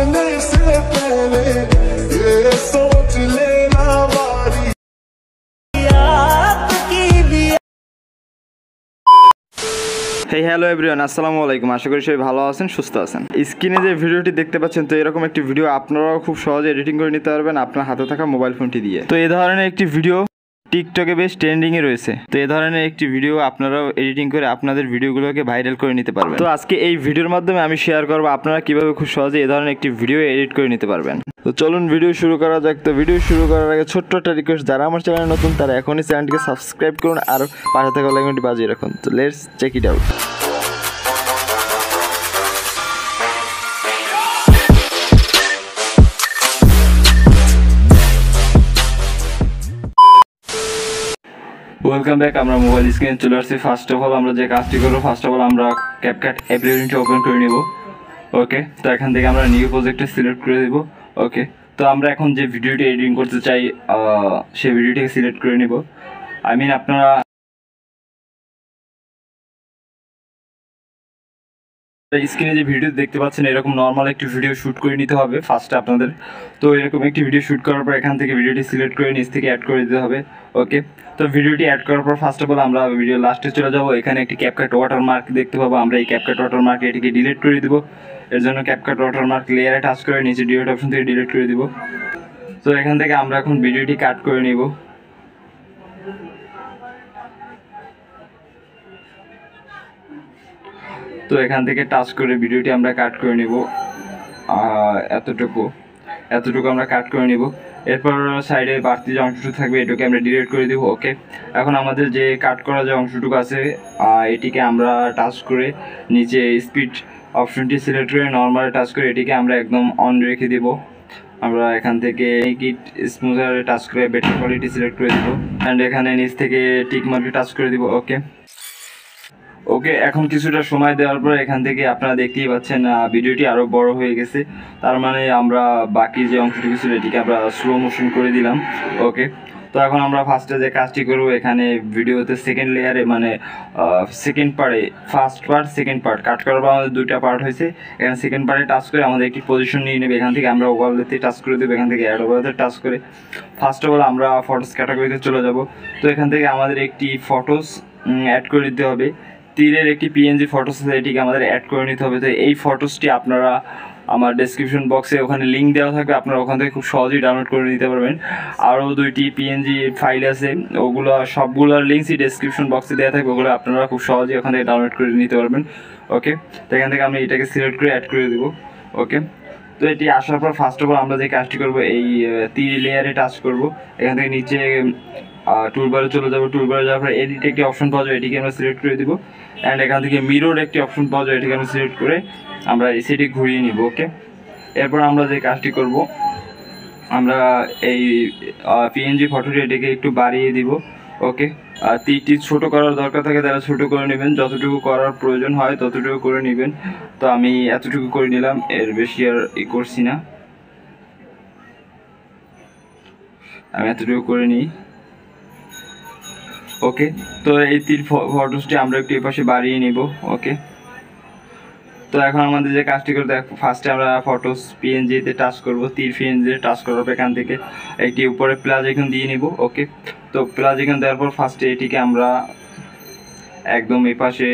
मरने से पहले ये सोच लेना वाली হেই হ্যালো এভরিওয়ান, আসসালামু আলাইকুম। আশা করি সবাই ভালো আছেন, সুস্থ আছেন। স্ক্রিনে যে ভিডিওটি দেখতে পাচ্ছেন, তো এরকম একটি ভিডিও আপনারাও খুব সহজে এডিটিং করে নিতে পারবেন আপনার হাতে থাকা মোবাইল ফোনটি দিয়ে। তো এই ধরনের একটি ভিডিও টিকটকে বেশ ট্রেন্ডিংয়ে রয়েছে। তো এই ধরনের একটি ভিডিও আপনারাও এডিটিং করে আপনাদের ভিডিওগুলোকে ভাইরাল করে নিতে পারবেন। তো আজকে এই ভিডিওর মাধ্যমে আমি শেয়ার করবো আপনারা কীভাবে খুব সহজে এই ধরনের একটি ভিডিও এডিট করে নিতে পারবেন। তো চলুন ভিডিও শুরু করা যাক। তো ভিডিও শুরু করার আগে ছোট্ট একটা রিকোয়েস্ট, যারা আমার চ্যানেলে নতুন তারা এখনই চ্যানেলটিকে সাবস্ক্রাইব করুন আর পাশে থাকা বেল আইকনটি বাজিয়ে রাখুন। তো let's check it out. Welcome back. আমরা মোবাইল স্ক্রিনে চলে আসছি। ফার্স্ট অফ অল আমরা যে কাজটি করবো, ফার্স্ট অফ অল আমরা ক্যাপকাট অ্যাপ্লিকেশনটি ওপেন করে নিব। ওকে, তো এখান থেকে আমরা নিউ প্রজেক্টে সিলেক্ট করে দেব। ওকে, তো আমরা এখন যে ভিডিওটি এডিটিং করতে চাই সেই ভিডিওটিকে সিলেক্ট করে নিব। আই মিন আপনারা স্ক্রিনে যে ভিডিও দেখতে পাচ্ছেন, এরকম নর্মাল একটি ভিডিও শ্যুট করে নিতে হবে ফার্স্টে আপনাদের। তো এরকম একটি ভিডিও শ্যুট করার পর এখান থেকে ভিডিওটি সিলেক্ট করে নিচ থেকে অ্যাড করে দিতে হবে। ওকে, তো ভিডিওটি অ্যাড করার পর ফার্স্ট অফ অল আমরা ভিডিও লাস্টে চলে যাব। এখানে একটি ক্যাপকাট ওয়াটারমার্ক দেখতে পাবো। আমরা এই ক্যাপকাট ওয়াটারমার্ক এটিকে ডিলিট করে দেবো। এর জন্য ক্যাপকাট ওয়াটারমার্ক লেয়ারে টাচ করে নিচে ডিলিট অপশন থেকে ডিলিট করে দিব। তো এখান থেকে আমরা এখন ভিডিওটি কাট করে নিব। তো এখান থেকে টাচ করে ভিডিওটি আমরা কাট করে নিব। এতটুকু আমরা কাট করে নিব। এরপর সাইডে বাড়তি যে অংশটুকু থাকবে এটাকে আমরা ডিলিট করে দিব। ওকে, এখন আমাদের যে কাট করা যে অংশটুকু আছে এটিকে আমরা টাচ করে নিচে স্পিড অপশনটি সিলেক্ট করে নর্মাল টাচ করে এটিকে আমরা একদম অন রেখে দিব। আমরা এখান থেকে কিট স্মুথারে টাচ করে বেটার কোয়ালিটি সিলেক্ট করে দিব অ্যান্ড এখানে নিচ থেকে টিক মার্কে টাচ করে দিব। ওকে, এখন কিছুটা সময় দেওয়ার পর এখান থেকে আপনারা দেখতেই পাচ্ছেন ভিডিওটি আরও বড় হয়ে গেছে। তার মানে আমরা বাকি যে অংশটুকু ছিল এটিকে আমরা স্লো মোশন করে দিলাম। ওকে, তো এখন আমরা ফার্স্টে যে কাজটি করবো, এখানে ভিডিওতে সেকেন্ড লেয়ারে মানে সেকেন্ড পার্টে, ফার্স্ট পার্ট সেকেন্ড পার্ট কাট করার পর আমাদের দুইটা পার্ট হয়েছে। এখানে সেকেন্ড পার্টে টাচ করে আমাদের একটি পজিশন নিয়ে নেবে। এখান থেকে আমরা ওভারলেতে টাচ করে দেবো। এখান থেকে অ্যাড ওভারলেতে টাচ করে ফার্স্ট অফ অল আমরা ফটোস ক্যাটাগরিতে চলে যাব। তো এখান থেকে আমাদের একটি ফটোস অ্যাড করে দিতে হবে। তীরের একটি পিএনজি ফটোস আছে, এটিকে আমাদের অ্যাড করে নিতে হবে। তো এই ফটোসটি আপনারা আমার ডেসক্রিপশন বক্সে ওখানে লিঙ্ক দেওয়া থাকবে, আপনারা ওখান থেকে খুব সহজেই ডাউনলোড করে নিতে পারবেন। আরও দুইটি পিএনজি ফাইল আছে, ওগুলো সবগুলোর লিঙ্কসই ডেসক্রিপশন বক্সে দেওয়া থাকবে, ওগুলো আপনারা খুব সহজেই ওখান থেকে ডাউনলোড করে নিতে পারবেন। ওকে, তো এখান থেকে আমি এটাকে সিলেক্ট করে অ্যাড করে দেবো। ওকে, তো এটি আসার পর ফার্স্ট অফ অল আমরা যে কাজটি করবো, এই তীর লেয়ারে টাচ করব। এখান থেকে নিচে টুলবারে চলে যাবো। টুলবারে যাওয়ার পর এডিট একটি অপশন পাওয়া যায়, এটিকে আমরা সিলেক্ট করে দিব অ্যান্ড এখান থেকে মিরর একটি অপশন পাওয়া যায়, এটিকে আমরা সিলেক্ট করে আমরা সেটি ঘুরিয়ে নিব। ওকে, এরপর আমরা যে কাজটি করব, আমরা এই পিএনজি ফটোটি এটিকে একটু বাড়িয়ে দিব। ওকে, আর তীরটি ছোটো করার দরকার থাকে তারা ছোটো করে নেবেন, যতটুকু করার প্রয়োজন হয় ততটুকু করে নেবেন। তো আমি এতটুকু করে নিলাম, এর বেশি আর করছি না, আমি এতটুকু করে নিই। ওকে, তো এই তীর ফটোসটি আমরা একটু এই পাশে বাড়িয়ে নিব। ওকে, তো এখন আমাদের যে কাজটি করতে ফার্স্টে আমরা ফটোস পিএনজিতে টাচ করব। তীর পিএনজিতে টাচ করার পর এখান থেকে একটি উপরে প্লাস আইকন দিয়ে নিব। ওকে, তো প্লাস আইকন দেওয়ার পর ফার্স্টে এটিকে আমরা একদম এই পাশে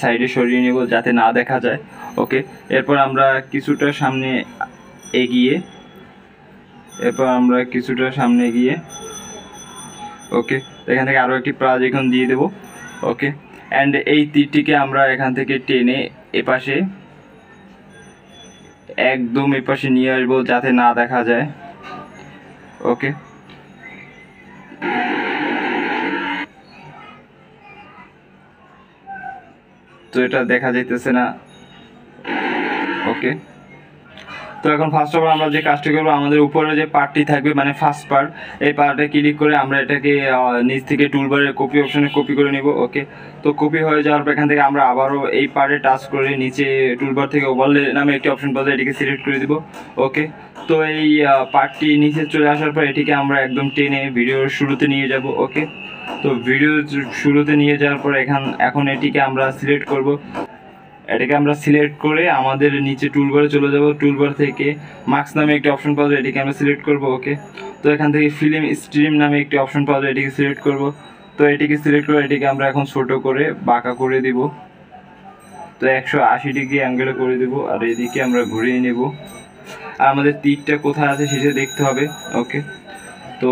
সাইডে সরিয়ে নিব যাতে না দেখা যায়। ওকে, এরপর আমরা কিছুটা সামনে এগিয়ে ওকে, এখান থেকে আরও একটি প্লাস আইকন দিয়ে দেব। ওকে, অ্যান্ড এই তীরটিকে আমরা এখান থেকে টেনে এপাশে একদম এপাশে নিয়ে আসবো যাতে না দেখা যায়। ওকে, তো এটা দেখা যাইতেছে না। ওকে, তো এখন ফার্স্ট অফ অল আমরা যে কাজটি করবো, আমাদের উপরে যে পার্টটি থাকবে মানে ফার্স্ট পার্ট, এই পার্টে ক্লিক করে আমরা এটাকে নিচ থেকে টুলবারের কপি অপশনে কপি করে নিব। ওকে, তো কপি হয়ে যাওয়ার পর এখান থেকে আমরা আবারও এই পার্টে টাচ করে নিচে টুলবার থেকে ওভারলে নামে একটি অপশন পাওয়া যায়, এটিকে সিলেক্ট করে দিব। ওকে, তো এই পার্টটি নিচে চলে আসার পর এটিকে আমরা একদম টেনে ভিডিওর শুরুতে নিয়ে যাব। ওকে, তো ভিডিওর শুরুতে নিয়ে যাওয়ার পর এখন এটিকে আমরা সিলেক্ট করব এটাকে আমরা সিলেক্ট করে আমাদের নিচে টুলবারে চলে যাব। টুলবার থেকে মার্কস নামে একটি অপশন পাওয়া যায়, এটিকে আমরা সিলেক্ট করব। ওকে, তো এখান থেকে ফিল্ম স্ট্রিম নামে একটি অপশন পাওয়া যায়, এটিকে সিলেক্ট করব। তো এটিকে সিলেক্ট করে এটিকে আমরা এখন ছোট করে বাঁকা করে দিব। তো 180 ডিগ্রি অ্যাঙ্গেলে করে দেব, আর এদিকে আমরা ঘুরিয়ে নেব। আর আমাদের তীরটা কোথায় আছে সেটা দেখতে হবে। ওকে, তো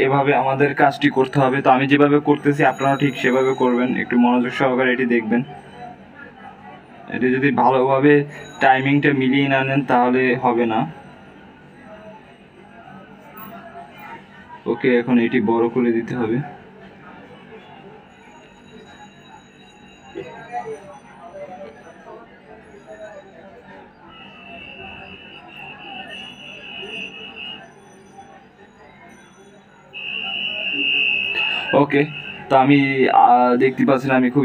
এভাবে আমাদের কাজটি করতে হবে। তো আমি যেভাবে করতেছি আপনারা ঠিক সেভাবে করবেন, একটু মনোযোগ সহকারে এটি দেখবেন। এটি যদি ভালোভাবে টাইমিংটা মিলিয়ে না নেন তাহলে হবে না। ওকে, এখন এটি বড় করে দিতে হবে। ওকে, তো আমি দেখতে পাচ্ছেন আমি খুব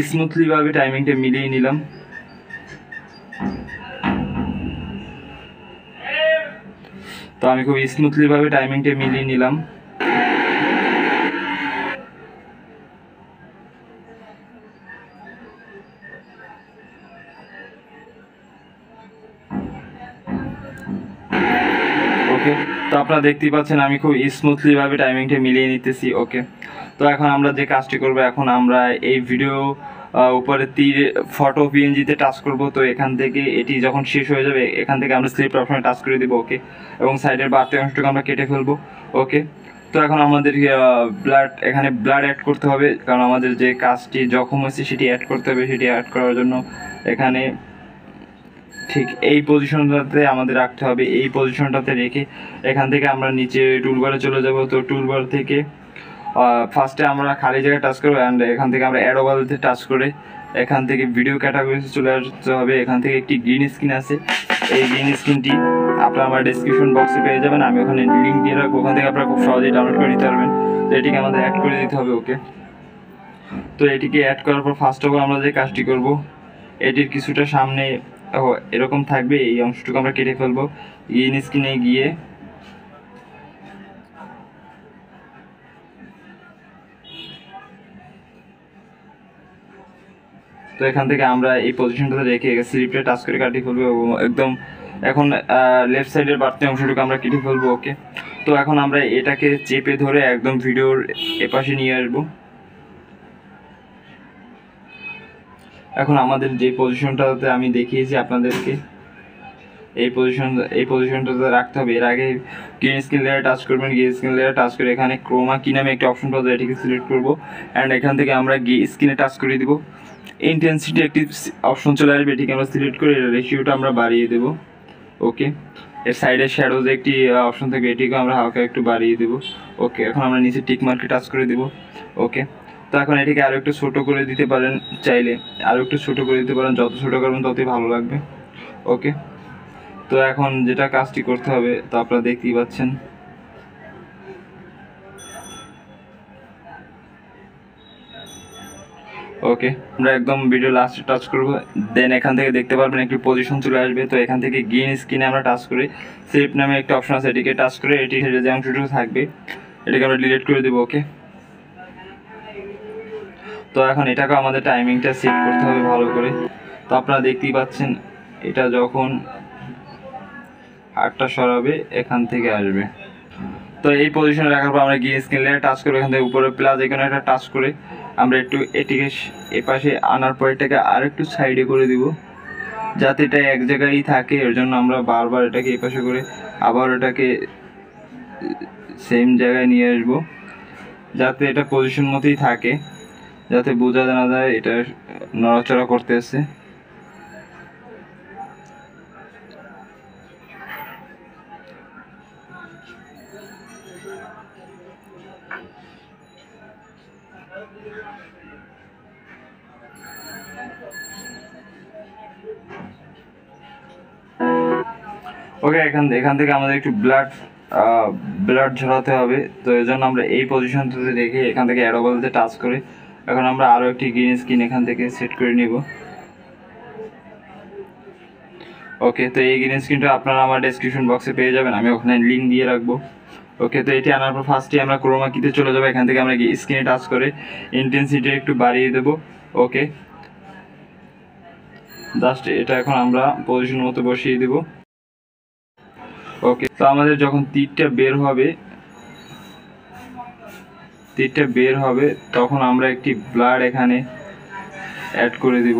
স্মুথলি ভাবে টাইমিংটা মিলিয়ে নিলাম। তো আমি খুব স্মুথলি ভাবে টাইমিংটা মিলিয়ে নিলাম। ওকে, তো আপনারা দেখতেই পাচ্ছেন আমি খুব স্মুথলি ভাবে টাইমিংটা মিলিয়ে নিতেছি। ওকে, তো এখন আমরা যে কাজটি করব, এখন আমরা এই ভিডিও উপরে তীর ফটো পিএনজিতে টাচ করব। তো এখান থেকে এটি যখন শেষ হয়ে যাবে এখান থেকে আমরা স্লিপ অপশনে টাচ করে দেবো। ওকে, এবং সাইডের বাড়তি অংশটুকু আমরা কেটে ফেলবো। ওকে, তো এখন আমাদের এখানে ব্লাড অ্যাড করতে হবে, কারণ আমাদের যে কাজটি জখম হয়েছে সেটি অ্যাড করতে হবে। সেটি অ্যাড করার জন্য এখানে ঠিক এই পজিশনটাতে আমাদের রাখতে হবে। এই পজিশনটাতে রেখে এখান থেকে আমরা নিচে টুলবারে চলে যাব। তো টুলবার থেকে ফার্স্টে আমরা খালি জায়গায় টাচ করবো, অ্যান্ড এখান থেকে আমরা অ্যাডোবালতে টাচ করে এখান থেকে ভিডিও ক্যাটাগরিতে চলে আসতে হবে। এখান থেকে একটি গ্রিন স্ক্রিন আছে, এই গ্রিন স্ক্রিনটি আপনারা আমার ডিসক্রিপশন বক্সে পেয়ে যাবেন, আমি ওখানে লিঙ্ক দিয়ে রাখবো, ওখান থেকে আপনারা খুব সহজেই ডাউনলোড করে নিতে পারবেন। তো এটিকে আমাদের অ্যাড করে দিতে হবে। ওকে, তো এটিকে অ্যাড করার পর ফার্স্ট অফ অল আমরা যে কাজটি করব, এটির কিছুটা সামনে এরকম থাকবে, এই অংশটুকু আমরা কেটে ফেলবো। গ্রিন স্ক্রিনে গিয়ে তো এখান থেকে আমরা এই পজিশনটাতে রেখে স্লিপটা টাচ করে কাটিয়ে ফেলবো একদম। এখন লেফট সাইডের বাড়তি অংশটুকু আমরা কেটে ফেলবো। ওকে, তো এখন আমরা এটাকে চেপে ধরে একদম ভিডিওর এপাশে নিয়ে আসবো। এখন আমাদের যে পজিশনটাতে আমি দেখিয়েছি আপনাদেরকে, এই পজিশনটাতে রাখতে হবে। এর আগে গ্রিন স্ক্রিন লেয়ার টাচ করবেন, গ্রিন স্ক্রিন লেয়ার টাচ করে এখানে ক্রোমা কি নামে একটা অপশন পাওয়া যায়, এটিকে সিলেক্ট করবো, অ্যান্ড এখান থেকে আমরা স্ক্রিনে টাচ করে দিব। ইন্টেন্সিটি একটি অপশন চলে আসবে, এটিকে আমরা সিলেক্ট করে রেশিওটা আমরা বাড়িয়ে দেব। ওকে, এর সাইডে শ্যাডোজ একটি অপশন থাকবে, এটিকে আমরা হালকা একটু বাড়িয়ে দেব। ওকে, এখন আমরা নিচে টিক মার্কে টাচ করে দেব। ওকে, তো এখন এটিকে আরও একটু ছোটো করে দিতে পারেন, চাইলে আরও একটু ছোটো করে দিতে পারেন, যত ছোটো করবেন ততই ভালো লাগবে। ওকে, তো এখন যেটা কাজটি করতে হবে তা আপনারা দেখতেই পাচ্ছেন। ওকে, আমরা একদম ভিডিও লাস্টে টাচ করবো, দেন এখান থেকে দেখতে পারবেন একটি পজিশন চলে আসবে। তো এখান থেকে গ্রিন স্ক্রিনে আমরা টাচ করে সেভ নামে একটা অপশন আছে, এটিকে টাচ করে এটি যে অংশটুকু থাকবে এটিকে আমরা ডিলিট করে দেবো। ওকে, তো এখন এটাকে আমাদের টাইমিংটা সেট করতে হবে ভালো করে। তো আপনারা দেখতেই পাচ্ছেন এটা যখন হাতটা সরাবে এখান থেকে আসবে। তো এই পজিশনে রাখার পর আমরা গ্রিন স্ক্রিন লেয়ার টাচ করবো, এখান থেকে উপরে প্লাস এখানে একটা টাচ করে আমরা একটু এটিকে এপাশে আনার পর এটাকে আর একটু সাইডে করে দিব, যাতে এটা এক জায়গায় থাকে। এর জন্য আমরা বারবার এটাকে এপাশে করে আবার এটাকে সেম জায়গায় নিয়ে আসবো, যাতে এটা পজিশন মতোই থাকে, যাতে বোঝা না যায় এটা নড়াচড়া করতেছে। ওকে, এখান থেকে আমাদের একটু ব্লাড ঝরাতে হবে। তো এই জন্য আমরা এই পজিশনটাতে রেখে এখান থেকে অ্যাডোবলতে টাচ করে এখন আমরা আরও একটি গ্রিন স্ক্রিন এখান থেকে সেট করে নিব। ওকে, তো এই গ্রিন স্ক্রিনটা আপনারা আমার ডেসক্রিপশন বক্সে পেয়ে যাবেন, আমি ওখানে লিঙ্ক দিয়ে রাখবো। ওকে, তো এটি আনার পর ফার্স্টে আমরা ক্রোমা কিতে চলে যাবো, এখান থেকে আমরা স্ক্রিনে টাচ করে ইন্টেন্সিটি একটু বাড়িয়ে দেবো। ওকে, জাস্ট এটা এখন আমরা পজিশন মতো বসিয়ে দেব। ওকে, তো আমাদের যখন তীরটা বের হবে তখন আমরা একটি ব্লার এখানে অ্যাড করে দিব।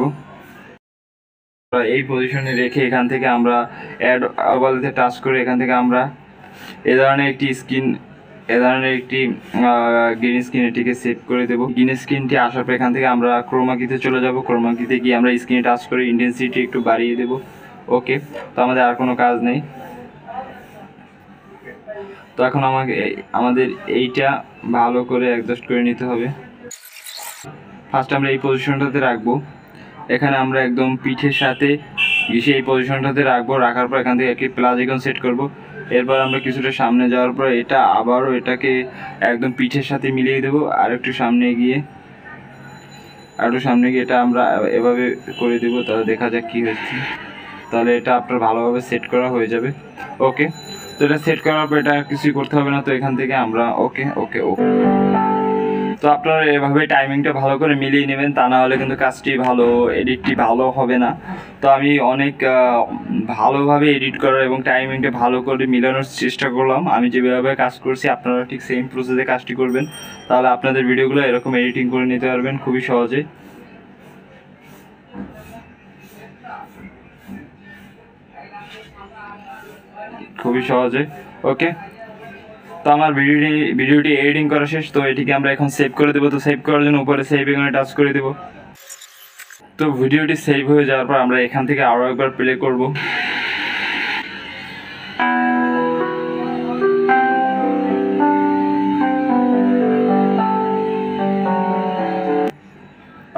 এই পজিশনে রেখে এখান থেকে আমরা অ্যাড বলতে টাচ করে এখান থেকে আমরা এ ধরনের একটি গ্রিন স্ক্রিন এটিকে সেভ করে দেবো। গ্রিন স্ক্রিনটি আসার পর এখান থেকে আমরা ক্রোমাকিতে চলে যাব। ক্রোমাকিতে গিয়ে আমরা স্ক্রিনে টাচ করে ইন্টেন্সিটি একটু বাড়িয়ে দেব। ওকে, তো আমাদের আর কোনো কাজ নেই। তো এখন আমাদের এইটা ভালো করে অ্যাডজাস্ট করে নিতে হবে। ফার্স্ট আমরা এই পজিশনটাতে রাখবো। এখানে আমরা একদম পিঠের সাথে ঘিসে এই পজিশনটাতে রাখবো। রাখার পর এখান থেকে একটি প্লাস আইকন সেট করব। এরপর আমরা কিছুটা সামনে যাওয়ার পর এটা আবারও এটাকে একদম পিঠের সাথে মিলিয়ে দেবো। আর একটু সামনে গিয়ে এটা আমরা এভাবে করে দেবো। তাহলে দেখা যাক কী হচ্ছে। তাহলে এটা আপনার ভালোভাবে সেট করা হয়ে যাবে। ওকে, তো এটা সেট করার পর এটা কিছুই করতে হবে না। তো এখান থেকে আমরা ওকে। তো আপনারা এভাবে টাইমিংটা ভালো করে মিলিয়ে নেবেন, তা না হলে কিন্তু কাজটি এডিটটি ভালো হবে না। তো আমি অনেক ভালোভাবে এডিট করার এবং টাইমিংটা ভালো করে মিলানোর চেষ্টা করলাম। আমি যেভাবে কাজ করছি আপনারা ঠিক সেম প্রসেসে কাজটি করবেন, তাহলে আপনাদের ভিডিওগুলো এরকম এডিটিং করে নিতে পারবেন খুবই সহজে। ওকে, তো আমার ভিডিওটি এডিটিং করা শেষ। তো এটিকে আমরা এখন সেভ করে দেবো। তো সেভ করার জন্য উপরে সেভ এখানে টাচ করে দেবো। তো ভিডিওটি সেভ হয়ে যাওয়ার পর আমরা এখান থেকে আরও একবার প্লে করব।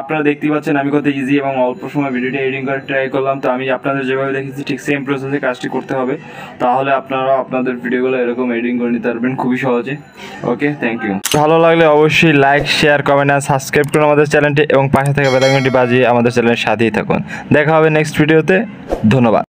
আপনারা দেখতেই পাচ্ছেন আমি কত ইজি এবং অল্প সময় ভিডিওটি এডিটিং করে ট্রাই করলাম। তো আমি আপনাদের যেভাবে দেখেছি ঠিক সেম প্রসেসে কাজটি করতে হবে, তাহলে আপনারা আপনাদের ভিডিওগুলো এরকম এডিটিং করে নিতে পারবেন খুবই সহজে। ওকে, থ্যাংক ইউ। ভালো লাগলে অবশ্যই লাইক, শেয়ার, কমেন্ট আর সাবস্ক্রাইব করুন আমাদের চ্যানেলটি এবং পাশে থাকা বেল আইকনটি বাজিয়ে আমাদের চ্যানেলের সাথেই থাকুন। দেখা হবে নেক্সট ভিডিওতে। ধন্যবাদ।